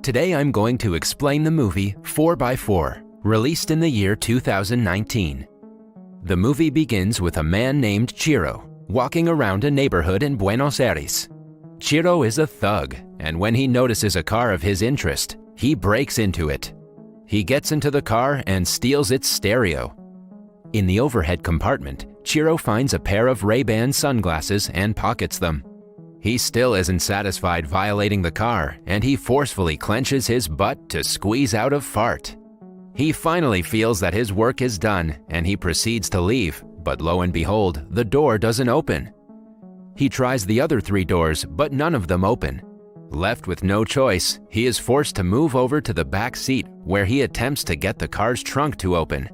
Today I'm going to explain the movie 4x4, released in the year 2019. The movie begins with a man named Chiro walking around a neighborhood in Buenos Aires. Chiro is a thug, and when he notices a car of his interest, he breaks into it. He gets into the car and steals its stereo. In the overhead compartment, Chiro finds a pair of Ray-Ban sunglasses and pockets them. He still isn't satisfied violating the car, and he forcefully clenches his butt to squeeze out a fart. He finally feels that his work is done, and he proceeds to leave, but lo and behold, the door doesn't open. He tries the other 3 doors, but none of them open. Left with no choice, he is forced to move over to the back seat, where he attempts to get the car's trunk to open.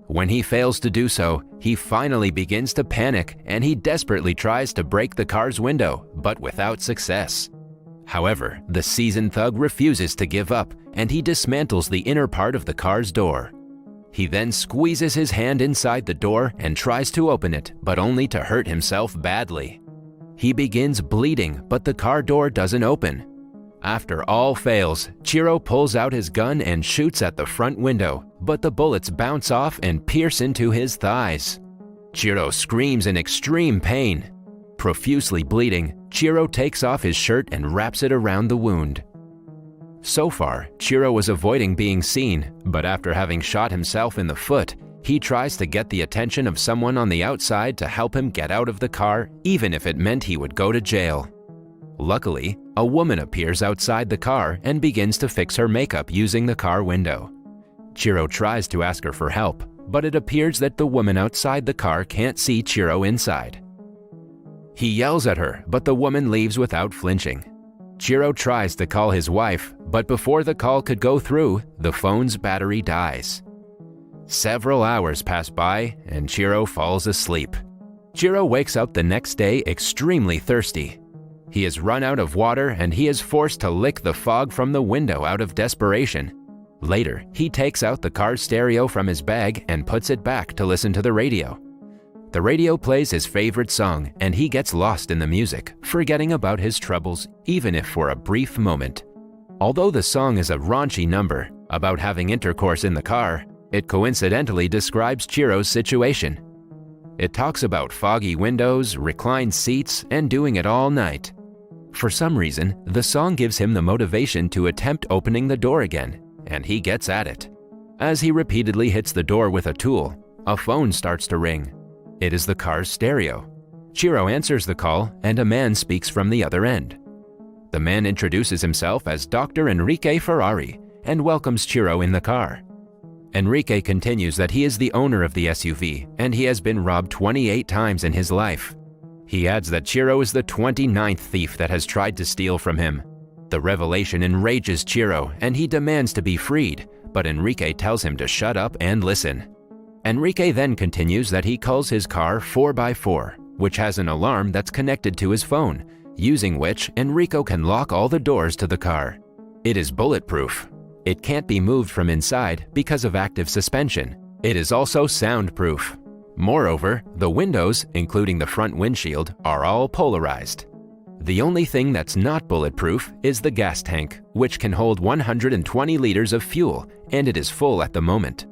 When he fails to do so, he finally begins to panic, and he desperately tries to break the car's window, but without success. However, the seasoned thug refuses to give up, and he dismantles the inner part of the car's door. He then squeezes his hand inside the door and tries to open it, but only to hurt himself badly. He begins bleeding, but the car door doesn't open. After all fails, Chiro pulls out his gun and shoots at the front window, but the bullets bounce off and pierce into his thighs. Chiro screams in extreme pain. Profusely bleeding, Chiro takes off his shirt and wraps it around the wound. So far, Chiro was avoiding being seen, but after having shot himself in the foot, he tries to get the attention of someone on the outside to help him get out of the car, even if it meant he would go to jail. Luckily, a woman appears outside the car and begins to fix her makeup using the car window. Chiro tries to ask her for help, but it appears that the woman outside the car can't see Chiro inside. He yells at her, but the woman leaves without flinching. Chiro tries to call his wife, but before the call could go through, the phone's battery dies. Several hours pass by, and Chiro falls asleep. Chiro wakes up the next day extremely thirsty. He has run out of water, and he is forced to lick the fog from the window out of desperation. Later, he takes out the car's stereo from his bag and puts it back to listen to the radio. The radio plays his favorite song, and he gets lost in the music, forgetting about his troubles, even if for a brief moment. Although the song is a raunchy number about having intercourse in the car, it coincidentally describes Chiro's situation. It talks about foggy windows, reclined seats, and doing it all night. For some reason, the song gives him the motivation to attempt opening the door again, and he gets at it. As he repeatedly hits the door with a tool, a phone starts to ring. It is the car's stereo. Chiro answers the call, and a man speaks from the other end. The man introduces himself as Dr. Enrique Ferrari and welcomes Chiro in the car. Enrique continues that he is the owner of the SUV, and he has been robbed 28 times in his life. He adds that Chiro is the 29th thief that has tried to steal from him. The revelation enrages Chiro, and he demands to be freed, but Enrique tells him to shut up and listen. Enrique then continues that he calls his car 4x4, which has an alarm that's connected to his phone, using which Enrico can lock all the doors to the car. It is bulletproof. It can't be moved from inside because of active suspension. It is also soundproof. Moreover, the windows, including the front windshield, are all polarized. The only thing that's not bulletproof is the gas tank, which can hold 120 liters of fuel, and it is full at the moment.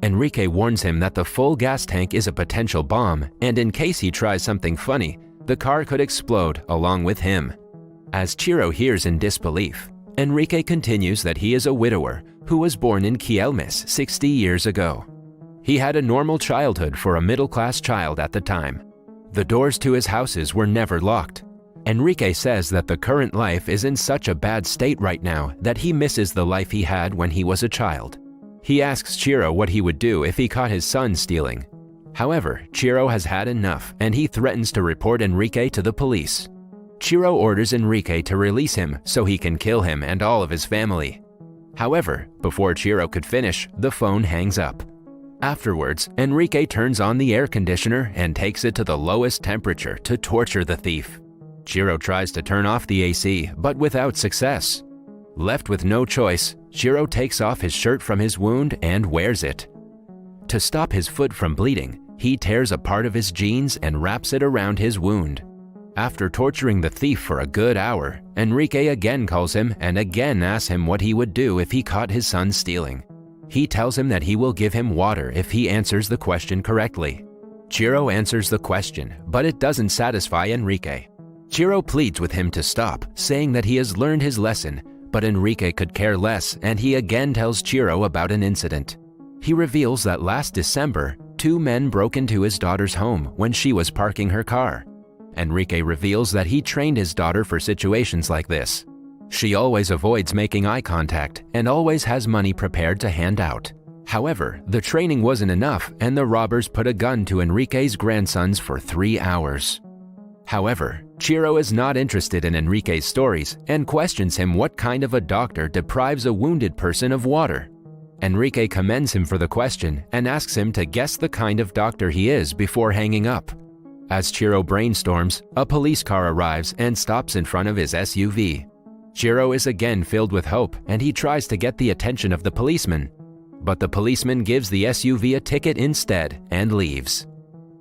Enrique warns him that the full gas tank is a potential bomb, and in case he tries something funny, the car could explode along with him. As Chiro hears in disbelief, Enrique continues that he is a widower who was born in Quilmes 60 years ago. He had a normal childhood for a middle-class child at the time. The doors to his houses were never locked. Enrique says that the current life is in such a bad state right now that he misses the life he had when he was a child. He asks Chiro what he would do if he caught his son stealing. However, Chiro has had enough, and he threatens to report Enrique to the police. Chiro orders Enrique to release him so he can kill him and all of his family. However, before Chiro could finish, the phone hangs up. Afterwards, Enrique turns on the air conditioner and takes it to the lowest temperature to torture the thief. Chiro tries to turn off the AC, but without success. Left with no choice, Chiro takes off his shirt from his wound and wears it. To stop his foot from bleeding, he tears a part of his jeans and wraps it around his wound. After torturing the thief for a good hour, Enrique again calls him and again asks him what he would do if he caught his son stealing. He tells him that he will give him water if he answers the question correctly. Chiro answers the question, but it doesn't satisfy Enrique. Chiro pleads with him to stop, saying that he has learned his lesson, but Enrique could care less, and he again tells Chiro about an incident. He reveals that last December, 2 men broke into his daughter's home when she was parking her car. Enrique reveals that he trained his daughter for situations like this. She always avoids making eye contact and always has money prepared to hand out. However, the training wasn't enough, and the robbers put a gun to Enrique's grandsons for 3 hours. However, Chiro is not interested in Enrique's stories and questions him what kind of a doctor deprives a wounded person of water. Enrique commends him for the question and asks him to guess the kind of doctor he is before hanging up. As Chiro brainstorms, a police car arrives and stops in front of his SUV. Chiro is again filled with hope, and he tries to get the attention of the policeman. But the policeman gives the SUV a ticket instead and leaves.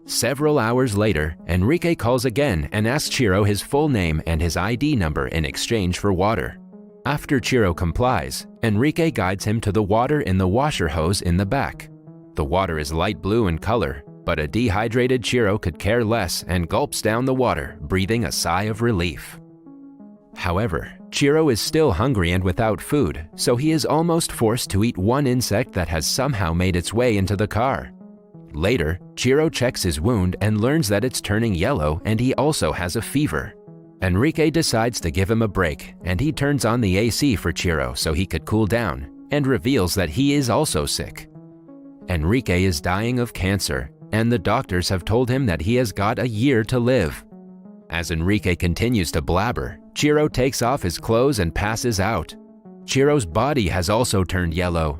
Several hours later, Enrique calls again and asks Chiro his full name and his ID number in exchange for water. After Chiro complies, Enrique guides him to the water in the washer hose in the back. The water is light blue in color, but a dehydrated Chiro could care less and gulps down the water, breathing a sigh of relief. However, Chiro is still hungry and without food, so he is almost forced to eat one insect that has somehow made its way into the car. Later, Chiro checks his wound and learns that it's turning yellow, and he also has a fever. Enrique decides to give him a break, and he turns on the AC for Chiro so he could cool down, and reveals that he is also sick. Enrique is dying of cancer, and the doctors have told him that he has got a year to live. As Enrique continues to blabber, Chiro takes off his clothes and passes out. Chiro's body has also turned yellow.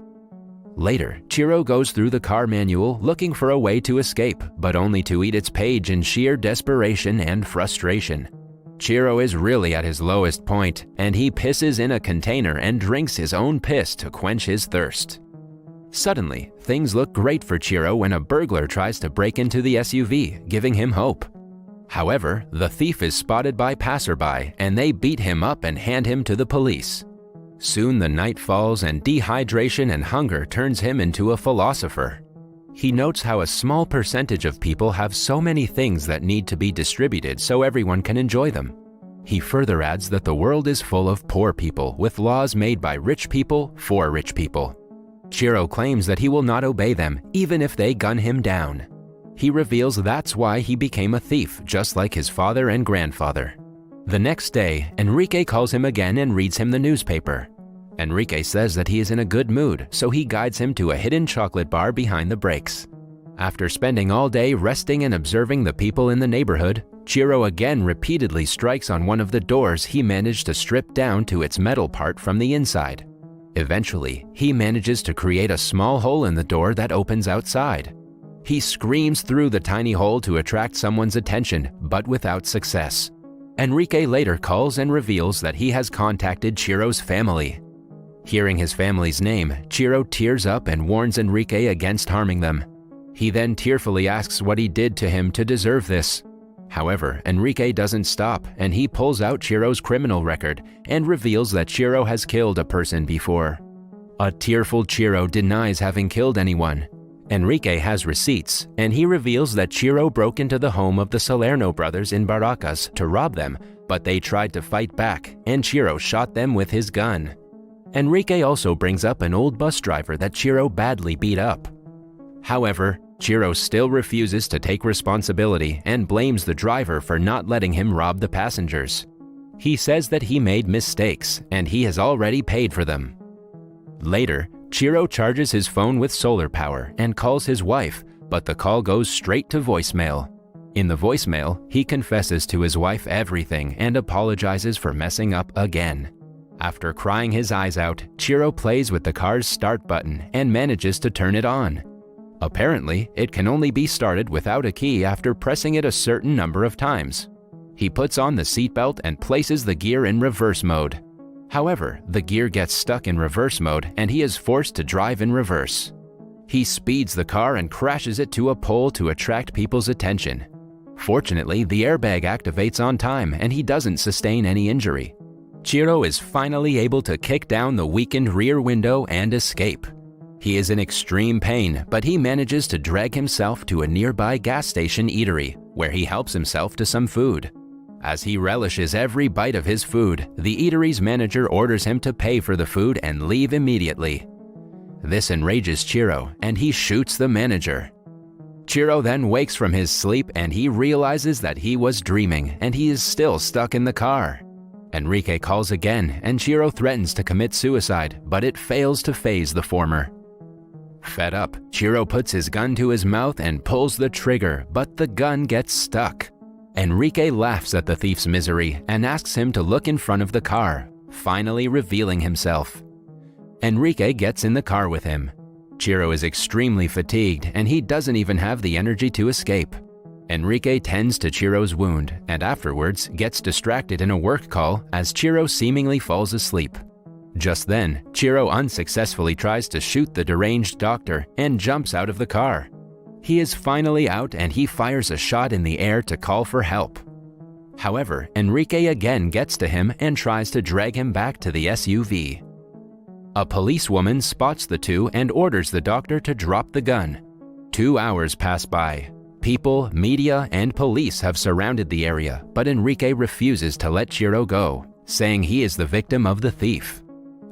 Later, Chiro goes through the car manual looking for a way to escape, but only to eat its page in sheer desperation and frustration. Chiro is really at his lowest point, and he pisses in a container and drinks his own piss to quench his thirst. Suddenly, things look great for Chiro when a burglar tries to break into the SUV, giving him hope. However, the thief is spotted by passerby, and they beat him up and hand him to the police. Soon the night falls, and dehydration and hunger turns him into a philosopher. He notes how a small percentage of people have so many things that need to be distributed so everyone can enjoy them. He further adds that the world is full of poor people with laws made by rich people for rich people. Chiro claims that he will not obey them, even if they gun him down. He reveals that's why he became a thief, just like his father and grandfather. The next day, Enrique calls him again and reads him the newspaper. Enrique says that he is in a good mood, so he guides him to a hidden chocolate bar behind the brakes. After spending all day resting and observing the people in the neighborhood, Chiro again repeatedly strikes on one of the doors he managed to strip down to its metal part from the inside. Eventually, he manages to create a small hole in the door that opens outside. He screams through the tiny hole to attract someone's attention, but without success. Enrique later calls and reveals that he has contacted Chiro's family. Hearing his family's name, Chiro tears up and warns Enrique against harming them. He then tearfully asks what he did to him to deserve this. However, Enrique doesn't stop, and he pulls out Chiro's criminal record and reveals that Chiro has killed a person before. A tearful Chiro denies having killed anyone. Enrique has receipts, and he reveals that Chiro broke into the home of the Salerno brothers in Barracas to rob them, but they tried to fight back, and Chiro shot them with his gun. Enrique also brings up an old bus driver that Chiro badly beat up. However, Chiro still refuses to take responsibility and blames the driver for not letting him rob the passengers. He says that he made mistakes and he has already paid for them. Later, Chiro charges his phone with solar power and calls his wife, but the call goes straight to voicemail. In the voicemail, he confesses to his wife everything and apologizes for messing up again. After crying his eyes out, Chiro plays with the car's start button and manages to turn it on. Apparently, it can only be started without a key after pressing it a certain number of times. He puts on the seatbelt and places the gear in reverse mode. However, the gear gets stuck in reverse mode and he is forced to drive in reverse. He speeds the car and crashes it to a pole to attract people's attention. Fortunately, the airbag activates on time and he doesn't sustain any injury. Chiro is finally able to kick down the weakened rear window and escape. He is in extreme pain, but he manages to drag himself to a nearby gas station eatery, where he helps himself to some food. As he relishes every bite of his food, the eatery's manager orders him to pay for the food and leave immediately. This enrages Chiro, and he shoots the manager. Chiro then wakes from his sleep and he realizes that he was dreaming and he is still stuck in the car. Enrique calls again and Chiro threatens to commit suicide, but it fails to faze the former. Fed up, Chiro puts his gun to his mouth and pulls the trigger, but the gun gets stuck. Enrique laughs at the thief's misery and asks him to look in front of the car, finally revealing himself. Enrique gets in the car with him. Chiro is extremely fatigued and he doesn't even have the energy to escape. Enrique tends to Chiro's wound and afterwards gets distracted in a work call as Chiro seemingly falls asleep. Just then, Chiro unsuccessfully tries to shoot the deranged doctor and jumps out of the car. He is finally out and he fires a shot in the air to call for help. However, Enrique again gets to him and tries to drag him back to the SUV. A policewoman spots the two and orders the doctor to drop the gun. 2 hours pass by. People, media, and police have surrounded the area, but Enrique refuses to let Chiro go, saying he is the victim of the thief.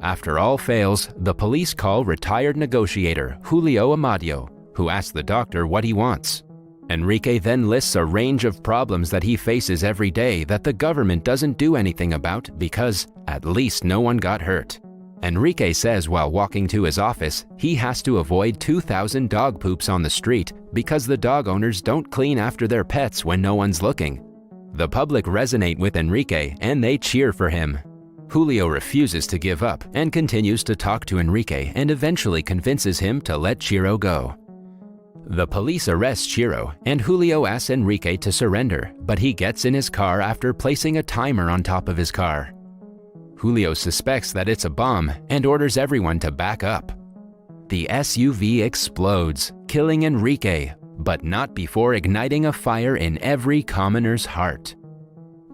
After all fails, the police call retired negotiator Julio Amadio, who asks the doctor what he wants. Enrique then lists a range of problems that he faces every day that the government doesn't do anything about because at least no one got hurt. Enrique says while walking to his office, he has to avoid 2,000 dog poops on the street because the dog owners don't clean after their pets when no one's looking. The public resonate with Enrique and they cheer for him. Julio refuses to give up and continues to talk to Enrique and eventually convinces him to let Chiro go. The police arrest Chiro and Julio asks Enrique to surrender, but he gets in his car after placing a timer on top of his car. Julio suspects that it's a bomb and orders everyone to back up. The SUV explodes, killing Enrique, but not before igniting a fire in every commoner's heart.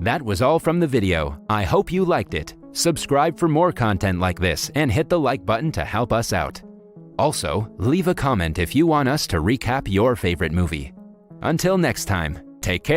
That was all from the video. I hope you liked it. Subscribe for more content like this and hit the like button to help us out. Also, leave a comment if you want us to recap your favorite movie. Until next time, take care.